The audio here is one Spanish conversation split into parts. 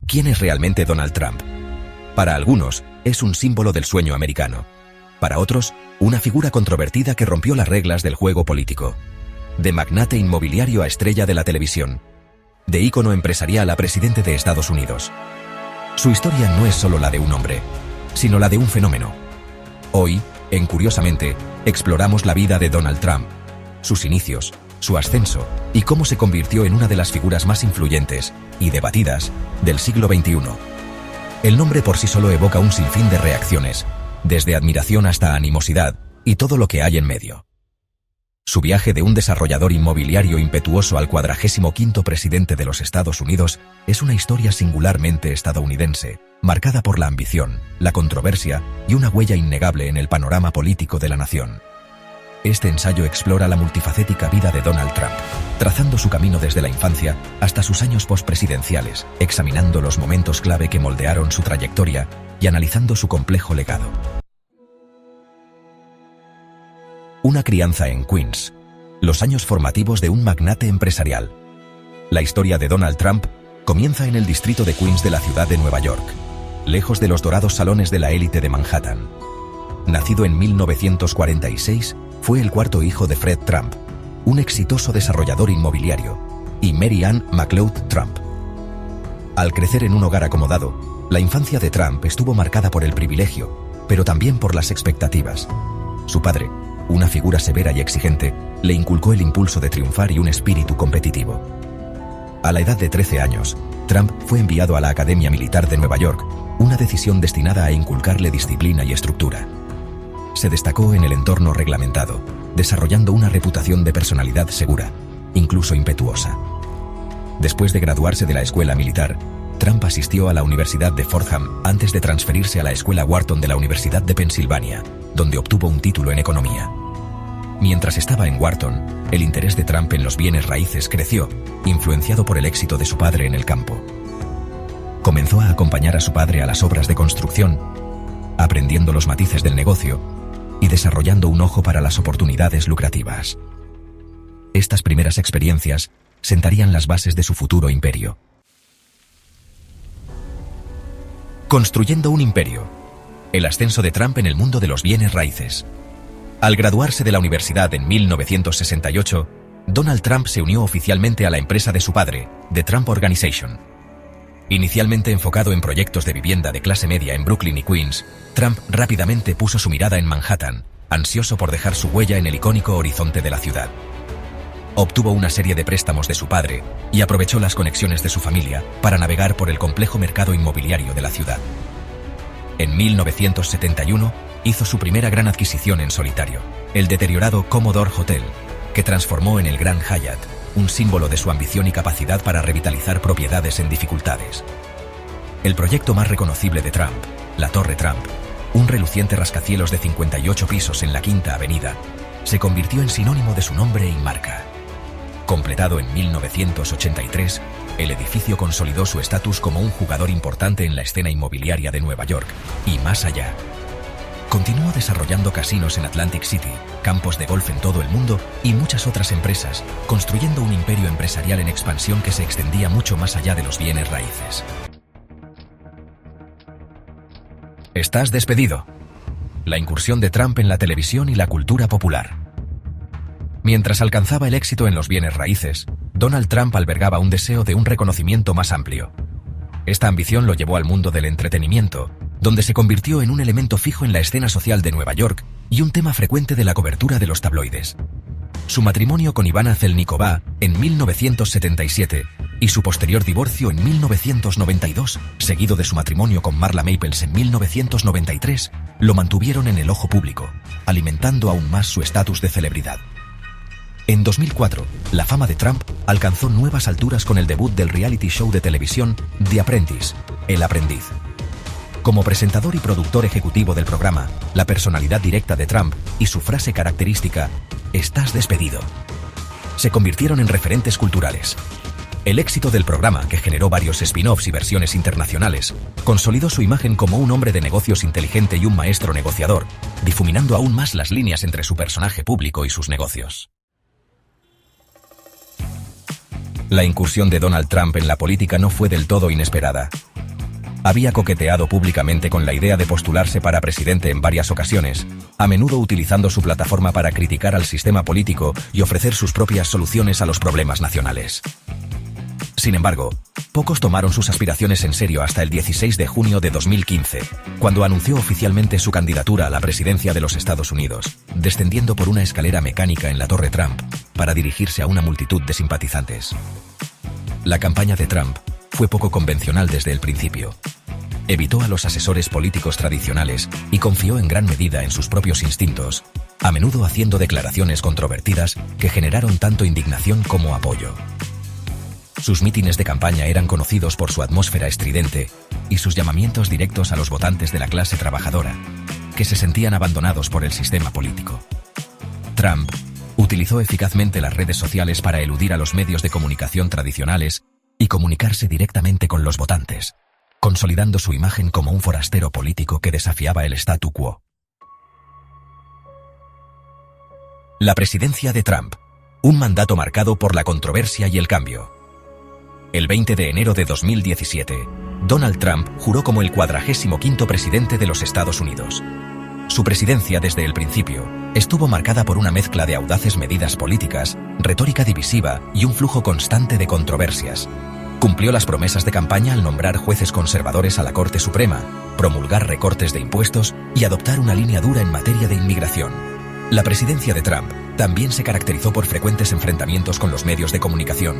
¿Quién es realmente Donald Trump? Para algunos, es un símbolo del sueño americano. Para otros, una figura controvertida que rompió las reglas del juego político. De magnate inmobiliario a estrella de la televisión. De ícono empresarial a presidente de Estados Unidos. Su historia no es solo la de un hombre, sino la de un fenómeno. Hoy, en Curiosamente, exploramos la vida de Donald Trump, sus inicios, su ascenso y cómo se convirtió en una de las figuras más influyentes y debatidas del siglo XXI. El nombre por sí solo evoca un sinfín de reacciones, desde admiración hasta animosidad y todo lo que hay en medio. Su viaje de un desarrollador inmobiliario impetuoso al 45º presidente de los Estados Unidos es una historia singularmente estadounidense, marcada por la ambición, la controversia y una huella innegable en el panorama político de la nación. Este ensayo explora la multifacética vida de Donald Trump, trazando su camino desde la infancia hasta sus años postpresidenciales, examinando los momentos clave que moldearon su trayectoria y analizando su complejo legado. Una crianza en Queens. Los años formativos de un magnate empresarial. La historia de Donald Trump comienza en el distrito de Queens de la ciudad de Nueva York, lejos de los dorados salones de la élite de Manhattan. Nacido en 1946, fue el cuarto hijo de Fred Trump, un exitoso desarrollador inmobiliario, y Mary Ann McLeod Trump. Al crecer en un hogar acomodado, la infancia de Trump estuvo marcada por el privilegio, pero también por las expectativas. Su padre, una figura severa y exigente, le inculcó el impulso de triunfar y un espíritu competitivo. A la edad de 13 años, Trump fue enviado a la Academia Militar de Nueva York, una decisión destinada a inculcarle disciplina y estructura. Se destacó en el entorno reglamentado, desarrollando una reputación de personalidad segura, incluso impetuosa. Después de graduarse de la escuela militar, Trump asistió a la Universidad de Fordham antes de transferirse a la escuela Wharton de la Universidad de Pensilvania, donde obtuvo un título en economía. Mientras estaba en Wharton, el interés de Trump en los bienes raíces creció, influenciado por el éxito de su padre en el campo. Comenzó a acompañar a su padre a las obras de construcción, aprendiendo los matices del negocio y desarrollando un ojo para las oportunidades lucrativas. Estas primeras experiencias sentarían las bases de su futuro imperio. Construyendo un imperio. El ascenso de Trump en el mundo de los bienes raíces. Al graduarse de la universidad en 1968, Donald Trump se unió oficialmente a la empresa de su padre, The Trump Organization. Inicialmente enfocado en proyectos de vivienda de clase media en Brooklyn y Queens, Trump rápidamente puso su mirada en Manhattan, ansioso por dejar su huella en el icónico horizonte de la ciudad. Obtuvo una serie de préstamos de su padre y aprovechó las conexiones de su familia para navegar por el complejo mercado inmobiliario de la ciudad. En 1971, hizo su primera gran adquisición en solitario, el deteriorado Commodore Hotel, que transformó en el Grand Hyatt, un símbolo de su ambición y capacidad para revitalizar propiedades en dificultades. El proyecto más reconocible de Trump, la Torre Trump, un reluciente rascacielos de 58 pisos en la Quinta Avenida, se convirtió en sinónimo de su nombre y marca. Completado en 1983, el edificio consolidó su estatus como un jugador importante en la escena inmobiliaria de Nueva York y más allá. Continuó desarrollando casinos en Atlantic City, campos de golf en todo el mundo y muchas otras empresas, construyendo un imperio empresarial en expansión que se extendía mucho más allá de los bienes raíces. Estás despedido. La incursión de Trump en la televisión y la cultura popular. Mientras alcanzaba el éxito en los bienes raíces, Donald Trump albergaba un deseo de un reconocimiento más amplio. Esta ambición lo llevó al mundo del entretenimiento, donde se convirtió en un elemento fijo en la escena social de Nueva York y un tema frecuente de la cobertura de los tabloides. Su matrimonio con Ivana Zelníková en 1977 y su posterior divorcio en 1992, seguido de su matrimonio con Marla Maples en 1993, lo mantuvieron en el ojo público, alimentando aún más su estatus de celebridad. En 2004, la fama de Trump alcanzó nuevas alturas con el debut del reality show de televisión The Apprentice, El Aprendiz. Como presentador y productor ejecutivo del programa, la personalidad directa de Trump y su frase característica, "Estás despedido", se convirtieron en referentes culturales. El éxito del programa, que generó varios spin-offs y versiones internacionales, consolidó su imagen como un hombre de negocios inteligente y un maestro negociador, difuminando aún más las líneas entre su personaje público y sus negocios. La incursión de Donald Trump en la política no fue del todo inesperada. Había coqueteado públicamente con la idea de postularse para presidente en varias ocasiones, a menudo utilizando su plataforma para criticar al sistema político y ofrecer sus propias soluciones a los problemas nacionales. Sin embargo, pocos tomaron sus aspiraciones en serio hasta el 16 de junio de 2015, cuando anunció oficialmente su candidatura a la presidencia de los Estados Unidos, descendiendo por una escalera mecánica en la Torre Trump para dirigirse a una multitud de simpatizantes. La campaña de Trump fue poco convencional desde el principio. Evitó a los asesores políticos tradicionales y confió en gran medida en sus propios instintos, a menudo haciendo declaraciones controvertidas que generaron tanto indignación como apoyo. Sus mítines de campaña eran conocidos por su atmósfera estridente y sus llamamientos directos a los votantes de la clase trabajadora, que se sentían abandonados por el sistema político. Trump utilizó eficazmente las redes sociales para eludir a los medios de comunicación tradicionales y comunicarse directamente con los votantes, consolidando su imagen como un forastero político que desafiaba el statu quo. La presidencia de Trump, un mandato marcado por la controversia y el cambio. El 20 de enero de 2017, Donald Trump juró como el 45º presidente de los Estados Unidos. Su presidencia desde el principio estuvo marcada por una mezcla de audaces medidas políticas, retórica divisiva y un flujo constante de controversias. Cumplió las promesas de campaña al nombrar jueces conservadores a la Corte Suprema, promulgar recortes de impuestos y adoptar una línea dura en materia de inmigración. La presidencia de Trump también se caracterizó por frecuentes enfrentamientos con los medios de comunicación,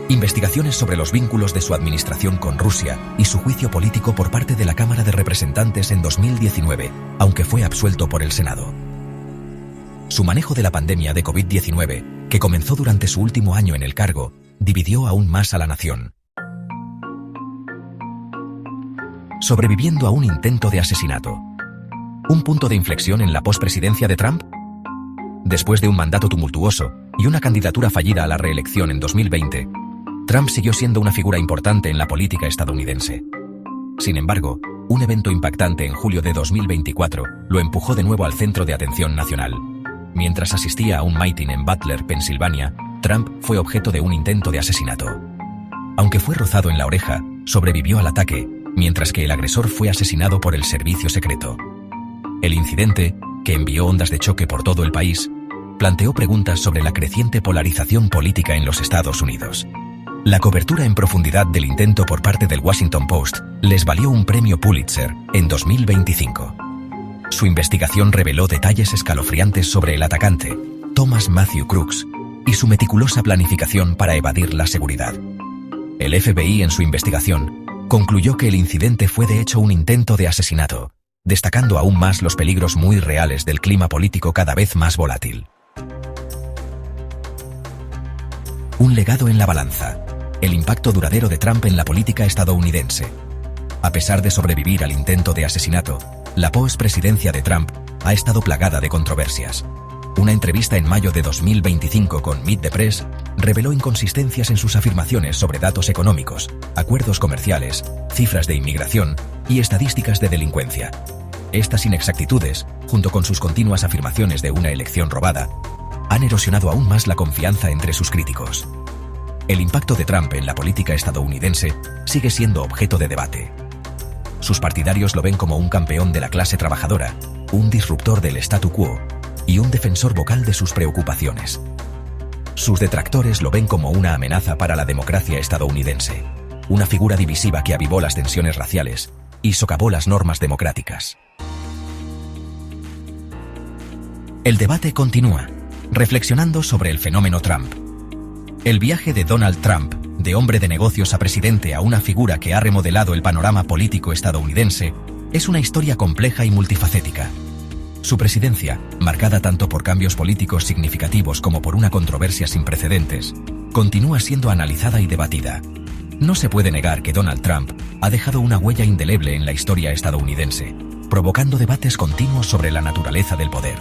investigaciones sobre los vínculos de su administración con Rusia y su juicio político por parte de la Cámara de Representantes en 2019, aunque fue absuelto por el Senado. Su manejo de la pandemia de COVID-19, que comenzó durante su último año en el cargo, dividió aún más a la nación. Sobreviviendo a un intento de asesinato. ¿Un punto de inflexión en la pospresidencia de Trump? Después de un mandato tumultuoso y una candidatura fallida a la reelección en 2020, Trump siguió siendo una figura importante en la política estadounidense. Sin embargo, un evento impactante en julio de 2024 lo empujó de nuevo al centro de atención nacional. Mientras asistía a un mitin en Butler, Pensilvania, Trump fue objeto de un intento de asesinato. Aunque fue rozado en la oreja, sobrevivió al ataque, mientras que el agresor fue asesinado por el servicio secreto. El incidente, que envió ondas de choque por todo el país, planteó preguntas sobre la creciente polarización política en los Estados Unidos. La cobertura en profundidad del intento por parte del Washington Post les valió un premio Pulitzer en 2025. Su investigación reveló detalles escalofriantes sobre el atacante, Thomas Matthew Crooks, y su meticulosa planificación para evadir la seguridad. El FBI en su investigación concluyó que el incidente fue de hecho un intento de asesinato, destacando aún más los peligros muy reales del clima político cada vez más volátil. Un legado en la balanza. El impacto duradero de Trump en la política estadounidense. A pesar de sobrevivir al intento de asesinato, la pospresidencia de Trump ha estado plagada de controversias. Una entrevista en mayo de 2025 con Meet the Press reveló inconsistencias en sus afirmaciones sobre datos económicos, acuerdos comerciales, cifras de inmigración y estadísticas de delincuencia. Estas inexactitudes, junto con sus continuas afirmaciones de una elección robada, han erosionado aún más la confianza entre sus críticos. El impacto de Trump en la política estadounidense sigue siendo objeto de debate. Sus partidarios lo ven como un campeón de la clase trabajadora, un disruptor del statu quo y un defensor vocal de sus preocupaciones. Sus detractores lo ven como una amenaza para la democracia estadounidense, una figura divisiva que avivó las tensiones raciales y socavó las normas democráticas. El debate continúa, reflexionando sobre el fenómeno Trump. El viaje de Donald Trump, de hombre de negocios a presidente a una figura que ha remodelado el panorama político estadounidense, es una historia compleja y multifacética. Su presidencia, marcada tanto por cambios políticos significativos como por una controversia sin precedentes, continúa siendo analizada y debatida. No se puede negar que Donald Trump ha dejado una huella indeleble en la historia estadounidense, provocando debates continuos sobre la naturaleza del poder,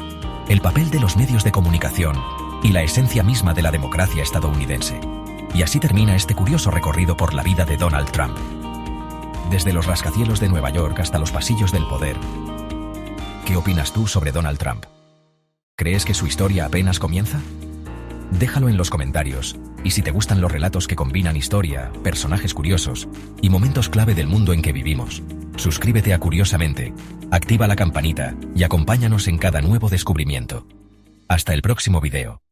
el papel de los medios de comunicación y la esencia misma de la democracia estadounidense. Y así termina este curioso recorrido por la vida de Donald Trump. Desde los rascacielos de Nueva York hasta los pasillos del poder. ¿Qué opinas tú sobre Donald Trump? ¿Crees que su historia apenas comienza? Déjalo en los comentarios, y si te gustan los relatos que combinan historia, personajes curiosos y momentos clave del mundo en que vivimos, suscríbete a Curiosamente, activa la campanita y acompáñanos en cada nuevo descubrimiento. Hasta el próximo video.